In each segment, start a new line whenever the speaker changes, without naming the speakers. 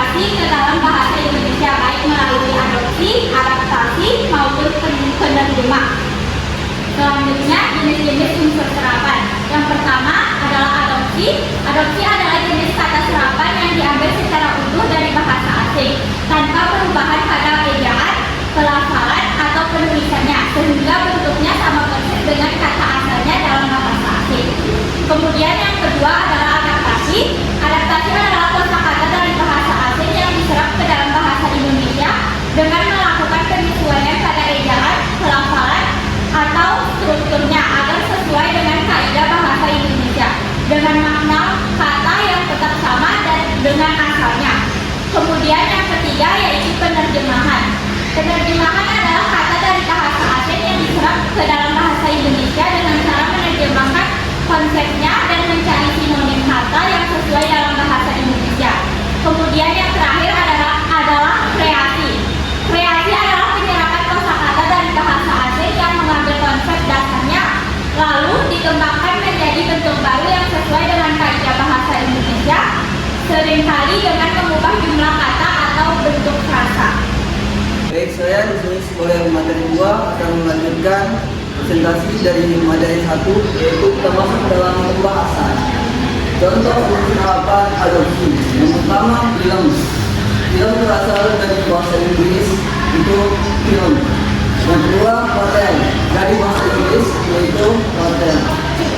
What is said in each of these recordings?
terintegrasi ke dalam bahasa Indonesia, baik melalui adopsi, adaptasi, maupun penerjemah. Selanjutnya, jenis-jenis unsur serapan. Yang pertama adalah adopsi. Adopsi adalah jenis kata serapan yang diambil secara utuh dari bahasa asing, tanpa perubahan pada ejaan, pelafalan, atau penulisannya, sehingga bentuknya sama persis dengan kata asalnya dalam bahasa asing. Kemudian yang kedua adalah adaptasi. Adaptasi adalah kosakata dari bahasa asing yang diserap ke dalam bahasa Indonesia dengan melakukan penyesuaian pada ejaan, pelafalan, atau strukturnya agar sesuai dengan kaidah bahasa Indonesia dengan makna kata yang tetap sama dan dengan asalnya. Kemudian yang ketiga yaitu penerjemahan. Penerjemahan adalah kata dari bahasa asing yang diserap ke dalam bahasa Indonesia dengan cara menerjemahkan konsepnya dan mencari sinonim kata yang sesuai dalam bahasa Indonesia. Kemudian yang terakhir adalah kreasi. Kreasi adalah penyerapan kosakata dari bahasa asing yang mengambil konsep dasarnya lalu dikembangkan menjadi bentuk baru yang sesuai dengan kaidah bahasa Indonesia, seringkali dengan mengubah jumlah kata atau bentuk frasa.
Baik, saya di sini sebagai materi 2 akan melanjutkan presentasi dari materi 1, yaitu termasuk dalam pembahasan. Contoh unsur apa adopsi. Yang pertama, film. Film berasal dari bahasa Inggris, itu film. Yang kedua, hotel. Dari bahasa Inggris, yaitu hotel.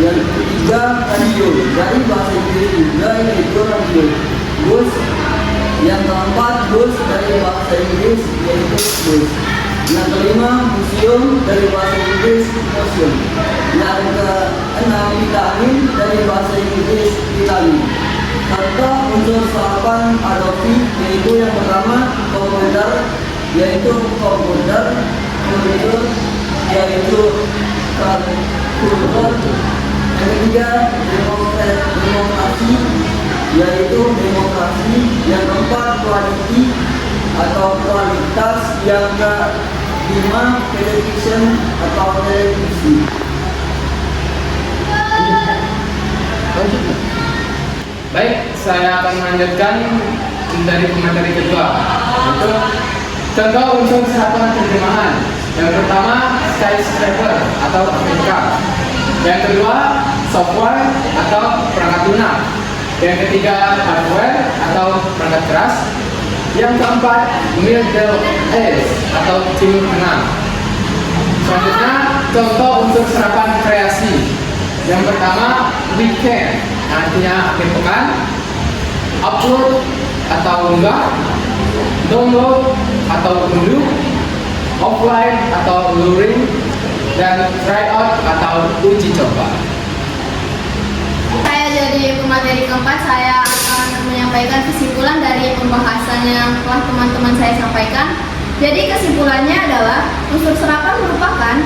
Yang ketiga, radio. Dari bahasa Inggris juga, yaitu radio. Bus. Yang keempat, bus dari bahasa Inggris, yaitu bus. Yang kelima, museum dari bahasa Inggris, museum. Yang keenam, vitamin dari bahasa Inggris, vitamin. Serta unsur serapan adopsi, yaitu yang pertama, komputer, yaitu komputer, komputer, yaitu kalkulator. Yang ketiga, demokrasi, yaitu demokrasi. Yang keempat, quality atau kualitas. Yang kelima, television atau televisi.
Baik, saya akan melanjutkan dari materi kedua, yaitu contoh unsur serapan terjemahan. Yang pertama, skyscraper atau Amerika. Yang kedua, software atau perangkat lunak. Yang ketiga, hardware atau perangkat keras. Yang keempat, Middle East atau Timur Tengah. Selanjutnya, contoh unsur serapan kreasi. Yang pertama, weekend, artinya akhir pekan. Upload atau unggah. Download atau unduh. Offline atau luring. Dan try out atau uji coba.
Saya jadi pemateri keempat, saya akan menyampaikan kesimpulan dari pembahasan yang telah teman-teman saya sampaikan. Jadi kesimpulannya adalah unsur serapan merupakan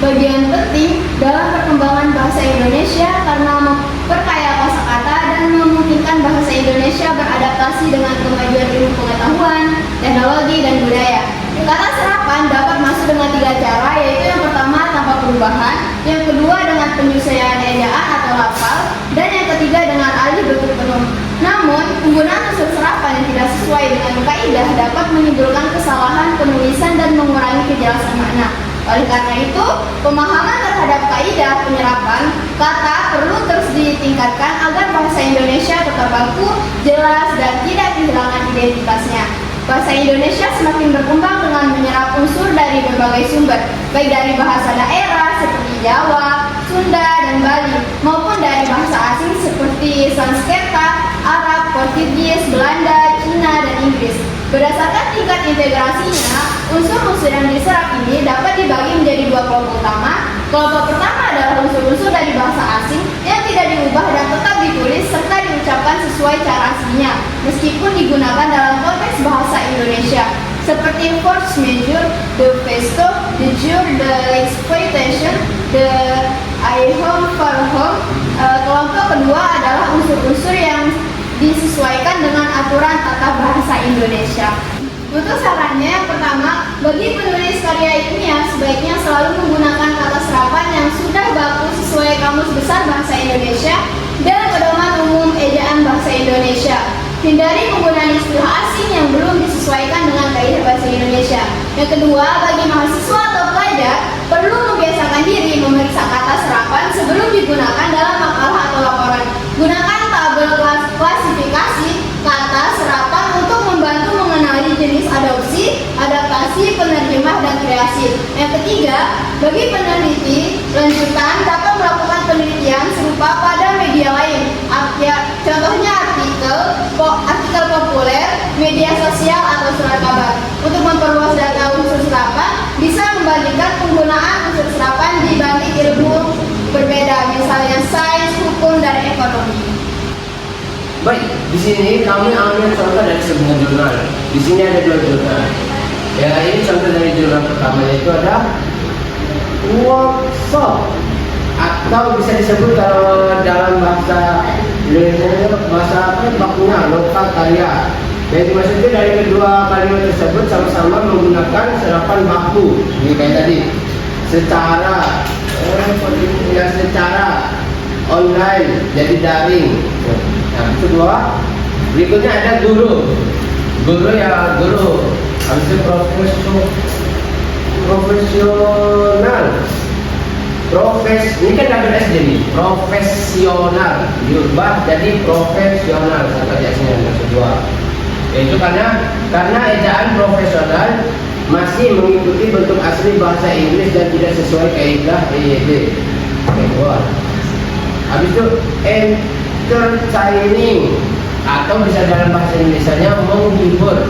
bagian penting dalam perkembangan bahasa Indonesia karena memperkaya kosakata dan memungkinkan bahasa Indonesia beradaptasi dengan kemajuan ilmu pengetahuan, teknologi, dan budaya. Kata serapan dapat masuk dengan 3 cara, yaitu yang pertama tanpa perubahan, yang kedua dengan penyesuaian ejaan atau lafal, dan yang ketiga dengan alih bentuk penuh. Namun, penggunaan unsur serapan yang tidak sesuai dengan kaidah dapat menimbulkan kesalahan penulisan dan mengurangi kejelasan makna. Oleh karena itu, pemahaman terhadap kaidah penyerapan kata perlu terus ditingkatkan agar bahasa Indonesia tetap baku, jelas, dan tidak kehilangan identitasnya. Bahasa Indonesia semakin berkembang dengan menyerap unsur dari berbagai sumber, baik dari bahasa daerah seperti Jawa, Sunda, dan Bali, maupun dari bahasa asing seperti Sanskerta, Arab, Portugis, Belanda, Cina, dan Inggris. Berdasarkan tingkat integrasinya, unsur-unsur yang diserap ini dapat dibagi menjadi 2 kelompok utama. Kelompok pertama adalah unsur-unsur dari bahasa asing yang tidak diubah dan tetap ditulis serta diucapkan sesuai cara aslinya, meskipun digunakan dalam konteks bahasa Indonesia, seperti force majeure, de facto, de jure, de l'exploitation, de I home for home. Kelompok kedua adalah unsur-unsur yang disesuaikan dengan aturan tata bahasa Indonesia. Untuk sarannya, yang pertama, bagi penulis karya ilmiah sebaiknya selalu menggunakan kata serapan yang sudah baku sesuai Kamus Besar Bahasa Indonesia dan Pedoman Umum Ejaan Bahasa Indonesia. Hindari penggunaan istilah asing Yang kedua, bagi mahasiswa atau pelajar perlu membiasakan diri memeriksa kata serapan sebelum digunakan dalam makalah atau laporan. Gunakan tabel klasifikasi kata serapan untuk membantu mengenali jenis adopsi, adaptasi, penerjemah, dan kreasi. Yang ketiga, bagi peneliti lanjutan dapat melakukan penelitian serupa pada media lain. Contohnya artikel populer, media sosial, atau surat kabar. Untuk memperluas data unsur serapan, bisa membandingkan penggunaan unsur serapan dibanding ilmu berbeda, misalnya sains, hukum, dan ekonomi.
Baik, di sini kami ambil contoh dari sebuah jurnal. Di sini ada 2 jurnal. Ya, ini contoh dari jurnal pertama, yaitu ada workshop, atau bisa disebut kalau dalam bahasa Indonesia bahasa bakunya lokal karya. Jadi maksudnya dari kedua kalimat tersebut sama-sama menggunakan serapan baku. Ini kayak tadi, secara online, jadi daring. Nah, kedua, berikutnya ada guru. Guru ya guru. Habis itu profesional. Ini kan double S jadi profesional, diubah jadi profesional kata jasnya yang kedua. Itu karena ejaan profesional masih mengikuti bentuk asli bahasa Inggris dan tidak sesuai kaidah EYD. Kedua. Habis itu entertaining, atau bisa dalam bahasa Indonesianya menghibur.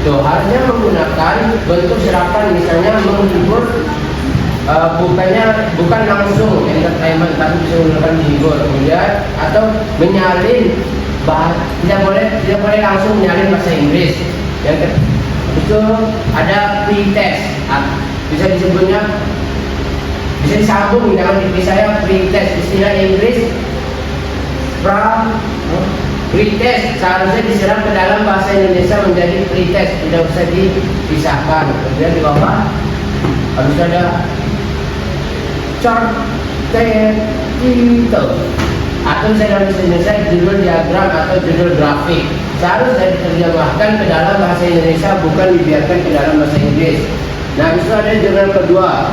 Tuh, harusnya menggunakan bentuk serapan, misalnya menghibur, bukan langsung entertainment, tapi bisa menggunakan menghibur. Kemudian atau menyalin tidak boleh langsung menyalin bahasa Inggris. Yang itu ada pretest, bisa disebutnya, bisa disambung dengan saya pretest, istilah Inggris pretest seharusnya diserap ke dalam bahasa Indonesia menjadi pretest, tidak usah dipisahkan. Kemudian di bawah harus ada chart title, atau bisa dalam bahasa Indonesia judul diagram atau judul grafik. Seharusnya diterjemahkan ke dalam bahasa Indonesia, bukan dibiarkan ke dalam bahasa Inggris. Nah, itu ada jurnal kedua,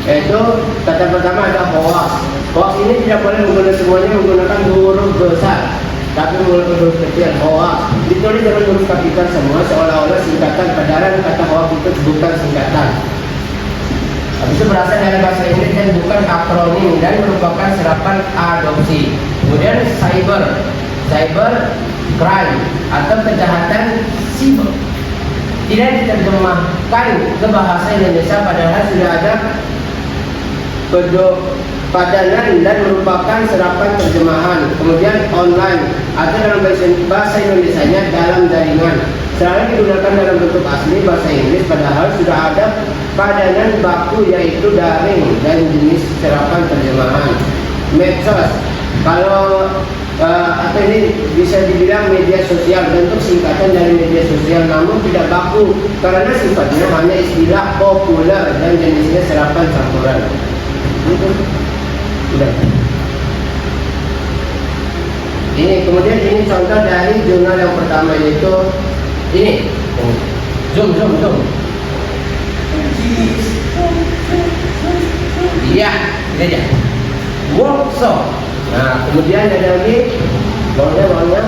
yaitu kata pertama ada hoax. Hoax ini tidak boleh menggunakan semuanya menggunakan huruf besar, tapi menggunakan huruf kecil. Hoax ditulis dengan huruf kapital semua, seolah-olah singkatan, padahal kata hoax itu bukan singkatan. Habis itu berasal dari bahasa Inggris dan bukan akronim dan merupakan serapan adopsi. Kemudian cyber crime atau kejahatan siber tidak diterjemahkan ke bahasa Indonesia, padahal sudah ada padanan dan merupakan serapan terjemahan. Kemudian online atau dalam bahasa Indonesianya dalam jaringan, selalu digunakan dalam bentuk asli bahasa Inggris, padahal sudah ada padanan baku yaitu daring dan jenis serapan terjemahan. Medsos, kalau atau ini bisa dibilang media sosial, bentuk singkatan dari media sosial namun tidak baku karena sifatnya hanya istilah populer dan jenisnya serapan campuran. Udah. Ini kemudian ini contoh dari jurnal yang pertama, yaitu ini. Zoom. Iya, ini aja. Workshop. Nah, kemudian ada lagi bawahnya.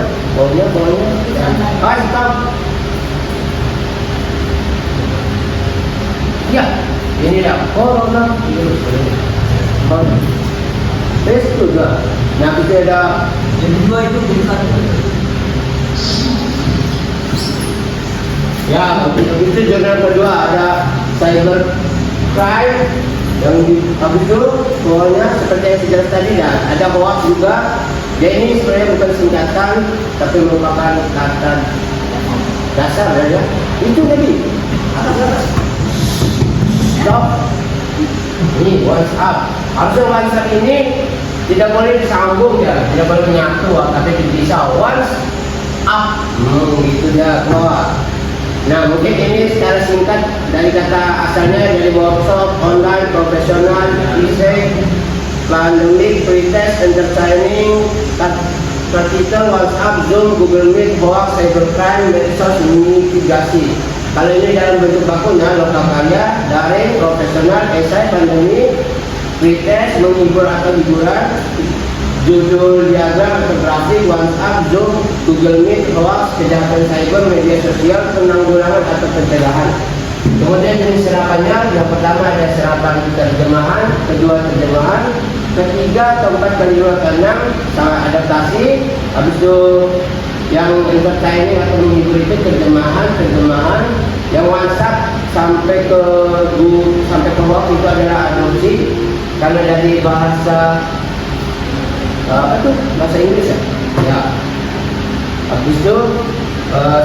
Stop. Ya, ini dah corona virus. Tes juga. Nah, kita ada
Yang kedua itu bukan.
ya, itu jurnal kedua ada cyber crime yang habis itu bawahnya seperti yang saya tadi ya, ada hoax juga. Ya, ini sebenarnya bukan singkatan tapi merupakan kata dasar ya. Itu tadi atas. Stop. Ini WhatsApp. Harusnya WhatsApp ini tidak boleh disambung ya, tidak boleh menyatu, tapi bisa WhatsApp. Gitu ya, keluar. Nah, mungkin ini secara singkat dari kata asalnya dari workshop, online, profesional, essay, pandemic, pretest, entertaining, artikel, WhatsApp, Zoom, Google Meet, hoax, cybercrime, medsos, mitigasi. Kalau ini dalam bentuk bakunya, lokal karya, daring, profesional, esai, pandemi, pretest, menghibur atau hiburan, judul diagram atau grafik, WhatsApp, Zoom, Google Meet, hoax, kejahatan cyber, media sosial, penanggulangan atau pencegahan. Kemudian jenis serapannya, yang pertama ada serapan terjemahan, kedua terjemahan, ketiga, keempat, kelima, keenam, sama adaptasi, habis itu yang entertaining atau menghibur itu terjemahan, yang WhatsApp sampai ke hoax itu adalah adopsi, karena dari bahasa bahasa Inggris ya. Ya. Habis itu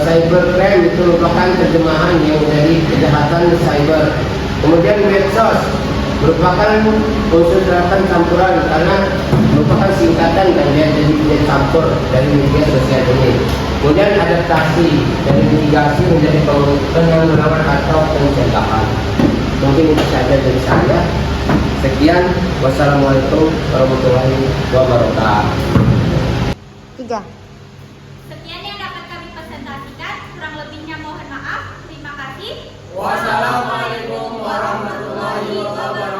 cybercrime itu merupakan terjemahan yang dari kejahatan cyber. Kemudian medsos merupakan unsur serapan campuran karena merupakan singkatan dan dia jadi campur dari media sosial ini. Kemudian adaptasi dari mitigasi menjadi penanggulangan atau pencegahan. Mungkin itu saja dari saya. Sekian, wassalamualaikum warahmatullahi wabarakatuh.
3.
Sekian yang dapat kami presentasikan, kurang lebihnya mohon maaf. Terima kasih.
Wassalamualaikum warahmatullahi wabarakatuh.